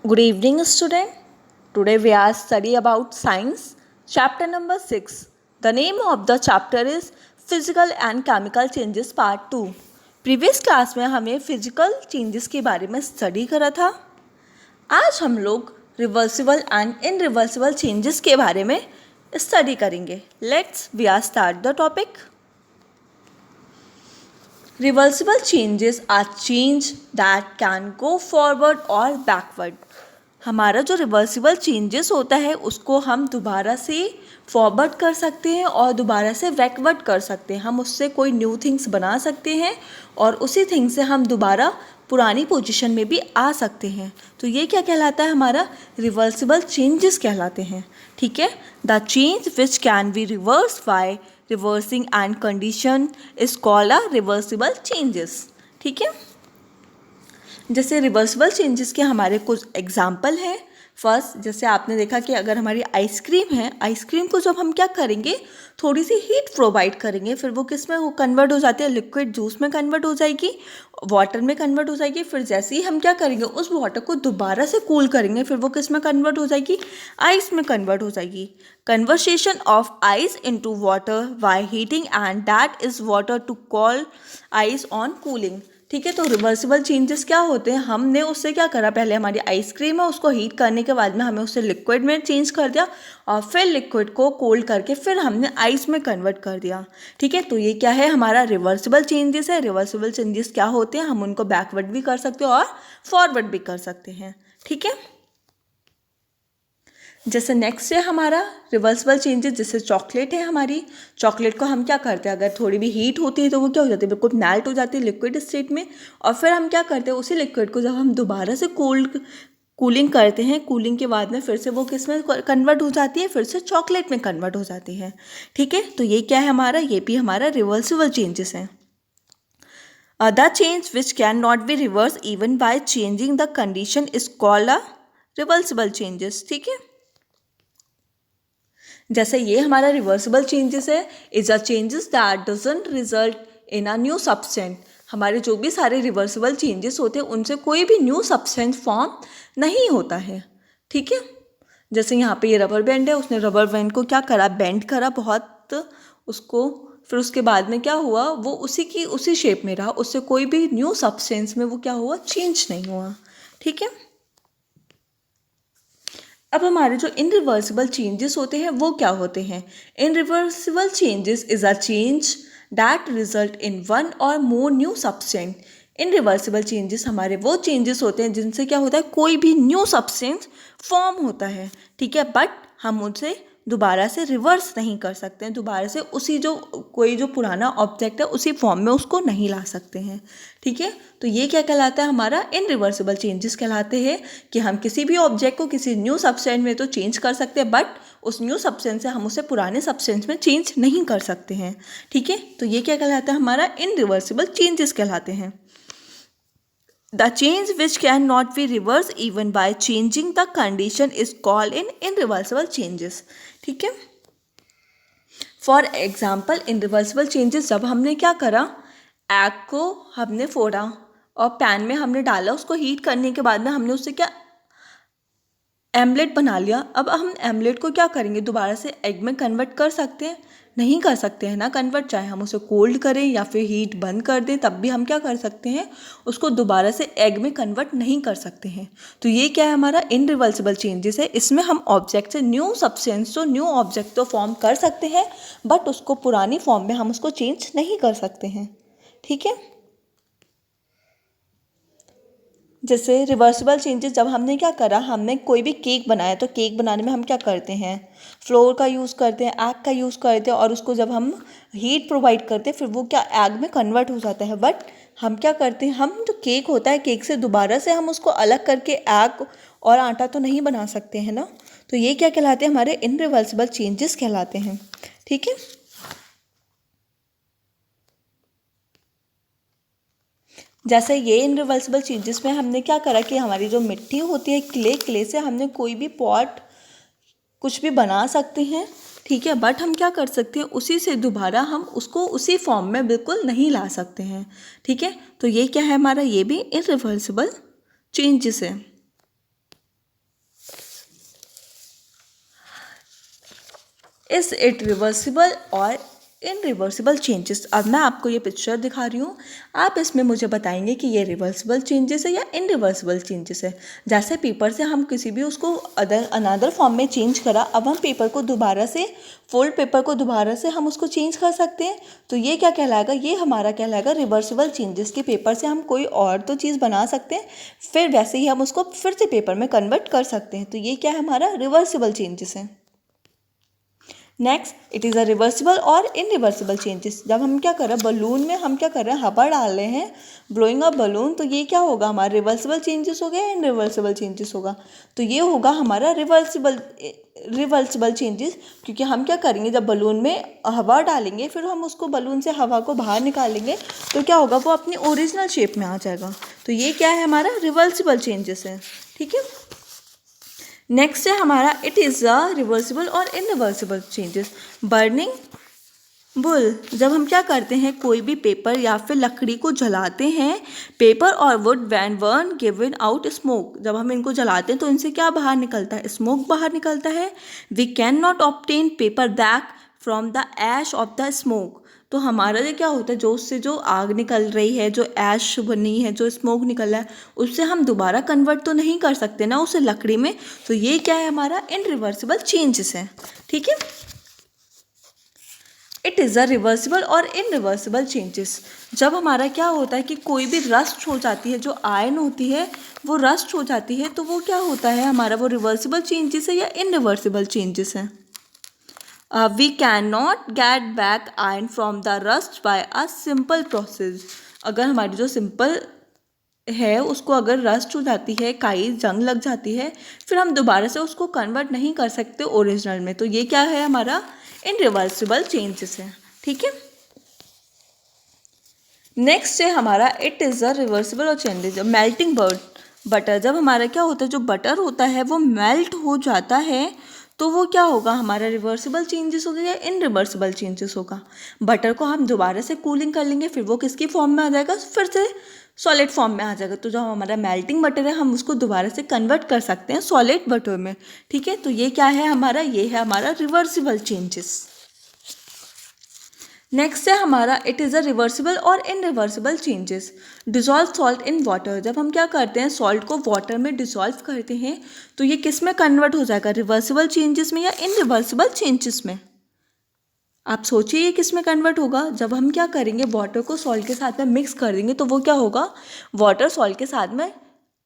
Good evening, student. Today we are study about science, chapter number 6. The name of the chapter is Physical and Chemical Changes Part 2. Previous class में हमें physical changes के बारे में study करा था. आज हम लोग रिवर्सिबल एंड इनरिवर्सिबल चेंजेस के बारे में स्टडी करेंगे. Let's we are start the topic. Reversible changes are change that can go forward or backward. हमारा जो रिवर्सिबल चेंजेस होता है उसको हम दोबारा से फॉरवर्ड कर सकते हैं और दोबारा से बैकवर्ड कर सकते हैं. हम उससे कोई न्यू थिंग्स बना सकते हैं और उसी थिंग से हम दोबारा पुरानी पोजीशन में भी आ सकते हैं. तो ये क्या कहलाता है? हमारा रिवर्सिबल चेंजेस कहलाते हैं. ठीक है. The change which can be reverse by reversing and condition is called a reversible changes. ठीक है. जैसे रिवर्सिबल चेंजेस के हमारे कुछ एग्जाम्पल हैं. फर्स्ट, जैसे आपने देखा कि अगर हमारी आइसक्रीम है, आइसक्रीम को जब हम क्या करेंगे, थोड़ी सी हीट प्रोवाइड करेंगे, फिर वो किस में कन्वर्ट हो जाती है? लिक्विड जूस में कन्वर्ट हो जाएगी, वाटर में कन्वर्ट हो जाएगी. फिर जैसे ही हम क्या करेंगे, उस वाटर को दोबारा से कूल करेंगे, फिर वो किस में कन्वर्ट हो जाएगी? आइस में कन्वर्ट हो जाएगी. Conversation of ice into water by heating and that is water to call ice on cooling. ठीक है. तो रिवर्सिबल चेंजेस क्या होते हैं? हमने उससे क्या करा, पहले हमारी आइसक्रीम है उसको हीट करने के बाद में हमें उससे लिक्विड में चेंज कर दिया और फिर लिक्विड को कोल्ड करके फिर हमने आइस में कन्वर्ट कर दिया. ठीक है. तो ये क्या है? हमारा रिवर्सिबल चेंजेस है. रिवर्सिबल चेंजेस क्या होते हैं? हम उनको बैकवर्ड भी कर सकते हैं और फॉरवर्ड भी कर सकते हैं. ठीक है. जैसे नेक्स्ट है हमारा रिवर्सिबल चेंजेस. जैसे चॉकलेट है, हमारी चॉकलेट को हम क्या करते हैं, अगर थोड़ी भी हीट होती है तो वो क्या हो जाती है, बिल्कुल मेल्ट हो जाती है लिक्विड स्टेट में. और फिर हम क्या करते हैं, उसी लिक्विड को जब हम दोबारा से कूलिंग करते हैं, कूलिंग के बाद में फिर से वो किस में कन्वर्ट हो जाती है, फिर से चॉकलेट में कन्वर्ट हो जाती है. ठीक है. तो ये क्या है हमारा? ये भी हमारा रिवर्सिबल चेंजेस है. The change which can not be reverse even by changing the condition is called a reversible changes. ठीक है. जैसे ये हमारा रिवर्सिबल चेंजेस है, is a changes that doesn't result in a new substance. हमारे जो भी सारे रिवर्सिबल चेंजेस होते हैं उनसे कोई भी न्यू सब्सटेंस फॉर्म नहीं होता है. ठीक है. जैसे यहाँ पे ये रबर बैंड है, उसने रबर बैंड को क्या करा, बेंड करा बहुत उसको, फिर उसके बाद में क्या हुआ, वो उसी शेप में रहा, उससे कोई भी न्यू सब्सटेंस में वो क्या हुआ, चेंज नहीं हुआ. ठीक है. अब हमारे जो इनरिवर्सिबल चेंजेस होते हैं वो क्या होते हैं? Irreversible changes is a change that result in one or more new substance. Irreversible changes हमारे वो चेंजेस होते हैं जिनसे क्या होता है, कोई भी न्यू सब्सटेंस फॉर्म होता है. ठीक है. बट हम उनसे दोबारा से रिवर्स नहीं कर सकते हैं, दोबारा से उसी जो पुराना ऑब्जेक्ट है उसी फॉर्म में उसको नहीं ला सकते हैं. ठीक है. तो ये क्या कहलाता है? हमारा इनरिवर्सिबल चेंजेस कहलाते हैं कि हम किसी भी ऑब्जेक्ट को किसी न्यू सब्सटेंस में तो चेंज कर सकते हैं, बट उस न्यू सब्सटेंस से हम उसे पुराने सब्सटेंस में चेंज नहीं कर सकते हैं. ठीक है. तो ये क्या कहलाता है? हमारा इनरिवर्सिबल चेंजेस कहलाते हैं. The change which cannot be reversed even by changing the condition is called irreversible changes. ठीक है. फॉर एग्जाम्पल इनरिवर्सिबल चेंजेस, जब हमने क्या करा, एग को हमने फोड़ा और पैन में हमने डाला, उसको हीट करने के बाद में हमने उससे क्या एमलेट बना लिया. अब हम एमलेट को क्या करेंगे, दोबारा से एग में कन्वर्ट कर सकते हैं? नहीं कर सकते हैं ना कन्वर्ट. चाहे हम उसे कोल्ड करें या फिर हीट बंद कर दें, तब भी हम क्या कर सकते हैं, उसको दोबारा से एग में कन्वर्ट नहीं कर सकते हैं. तो ये क्या है? हमारा इनरिवर्सिबल चेंजेस है. इसमें हम ऑब्जेक्ट से न्यू सब्सटेंस तो न्यू ऑब्जेक्ट तो फॉर्म कर सकते हैं, बट उसको पुरानी फॉर्म में हम उसको चेंज नहीं कर सकते हैं. ठीक है. जैसे रिवर्सिबल चेंजेस, जब हमने क्या करा, हमने कोई भी केक बनाया, तो केक बनाने में हम क्या करते हैं, फ्लोर का यूज़ करते हैं, एग का यूज़ करते हैं, और उसको जब हम हीट प्रोवाइड करते हैं फिर वो क्या एग में कन्वर्ट हो जाता है. बट हम क्या करते हैं, हम जो केक होता है, केक से दोबारा से हम उसको अलग करके एग और आटा तो नहीं बना सकते हैं ना. तो ये क्या कहलाते हैं? हमारे इनरिवर्सिबल चेंजेस कहलाते हैं. ठीक है. जैसे ये इनरिवर्सिबल चेंजेस में हमने क्या करा कि हमारी जो मिट्टी होती है, क्ले से हमने कोई भी पॉट कुछ भी बना सकते हैं. ठीक है. बट हम क्या कर सकते हैं, उसी से दोबारा हम उसको उसी फॉर्म में बिल्कुल नहीं ला सकते हैं. ठीक है. तो ये क्या है हमारा? ये भी इनरिवर्सिबल चेंजेस है. Is it reversible or irreversible changes. अब मैं आपको ये पिक्चर दिखा रही हूँ, आप इसमें मुझे बताएंगे कि ये रिवर्सिबल चेंजेस है या इनरिवर्सिबल चेंजेस है। जैसे पेपर से हम किसी भी उसको अनदर फॉर्म में चेंज करा, अब हम पेपर को दोबारा से फोल्ड पेपर को दोबारा से हम उसको चेंज कर सकते हैं, तो ये क्या कहलाएगा, ये हमारा कहलाएगा रिवर्सिबल चेंजेस। के पेपर से हम कोई और तो चीज़ बना सकते हैं, फिर वैसे ही हम उसको फिर से पेपर में कन्वर्ट कर सकते हैं, तो ये क्या है, हमारा रिवर्सिबल चेंजेस है। Next, it is a reversible or irreversible changes. जब हम क्या कर रहे हैं, बलून में हम क्या कर रहे हैं, हवा डाल रहे हैं, ब्लोइंग अ बलून, तो ये क्या होगा, हमारा रिवर्सिबल चेंजेस हो गया, इनरिवर्सिबल चेंजेस होगा। तो ये होगा हमारा रिवर्सिबल चेंजेस, क्योंकि हम क्या करेंगे, जब बलून में हवा डालेंगे, फिर हम उसको बलून से हवा को बाहर निकालेंगे, तो क्या होगा, वो अपनी ओरिजिनल शेप में आ जाएगा। तो ये क्या है, हमारा रिवर्सिबल चेंजेस है। ठीक है। नेक्स्ट है हमारा it is a reversible or irreversible changes. Burning bull, जब हम क्या करते हैं, कोई भी पेपर या फिर लकड़ी को जलाते हैं, पेपर और wood when burn given out smoke, जब हम इनको जलाते हैं तो इनसे क्या बाहर निकलता है, स्मोक बाहर निकलता है। We can not obtain paper back from the ash of the smoke, तो हमारा ये क्या होता है, जो उससे जो आग निकल रही है, जो ऐश बनी है, जो स्मोक निकल रहा है, उससे हम दोबारा कन्वर्ट तो नहीं कर सकते ना उसे लकड़ी में, तो ये क्या है, हमारा इनरिवर्सिबल चेंजेस है। ठीक है। It is a reversible or irreversible changes. जब हमारा क्या होता है कि कोई भी रस्ट हो जाती है, जो आयन होती है वो रस्ट हो जाती है, तो वो क्या होता है हमारा, वो रिवर्सिबल चेंजेस है या इनरिवर्सिबल चेंजेस है। We can not get back iron from the rust by a simple process. अगर हमारी जो सिंपल है उसको अगर रस्ट हो जाती है, काई जंग लग जाती है, फिर हम दोबारा से उसको कन्वर्ट नहीं कर सकते ओरिजिनल में, तो ये क्या है, हमारा इनरिवर्सिबल चेंजेस है। ठीक है। नेक्स्ट है हमारा इट इज़ अ रिवर्सिबल और चेंजेस। मेल्टिंग बटर, जब हमारा क्या होता है, जो बटर होता है वो मेल्ट हो जाता है, तो वो क्या होगा, हमारा रिवर्सिबल चेंजेस होगा या इनरिवर्सिबल चेंजेस होगा। बटर को हम दोबारा से कूलिंग कर लेंगे, फिर वो किसकी फॉर्म में आ जाएगा, फिर से सॉलिड फॉर्म में आ जाएगा। तो जो हमारा मेल्टिंग बटर है, हम उसको दोबारा से कन्वर्ट कर सकते हैं सॉलिड बटर में। ठीक है। तो ये क्या है हमारा, ये है हमारा रिवर्सिबल चेंजेस। नेक्स्ट है हमारा it is a reversible or irreversible changes. Dissolve salt in water, जब हम क्या करते हैं, सॉल्ट को वाटर में डिज़ोल्व करते हैं, तो ये किस में कन्वर्ट हो जाएगा, रिवर्सिबल चेंजेस में या इनरिवर्सिबल चेंजेस में। आप सोचिए ये किस में कन्वर्ट होगा, जब हम क्या करेंगे, वाटर को सॉल्ट के साथ में मिक्स कर देंगे, तो वो क्या होगा, वाटर सॉल्ट के साथ में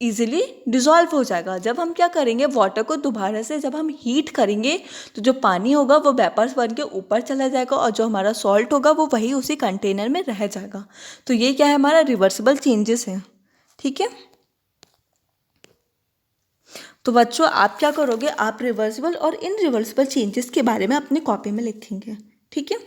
इजीली डिज़ोल्व हो जाएगा। जब हम क्या करेंगे, वाटर को दोबारा से जब हम हीट करेंगे, तो जो पानी होगा वो वेपर्स बन के ऊपर चला जाएगा, और जो हमारा सॉल्ट होगा वो वही उसी कंटेनर में रह जाएगा। तो ये क्या है, हमारा रिवर्सिबल चेंजेस है। ठीक है। तो बच्चों आप क्या करोगे, आप रिवर्सिबल और इनरिवर्सिबल चेंजेस के बारे में अपनी कॉपी में लिखेंगे। ठीक है।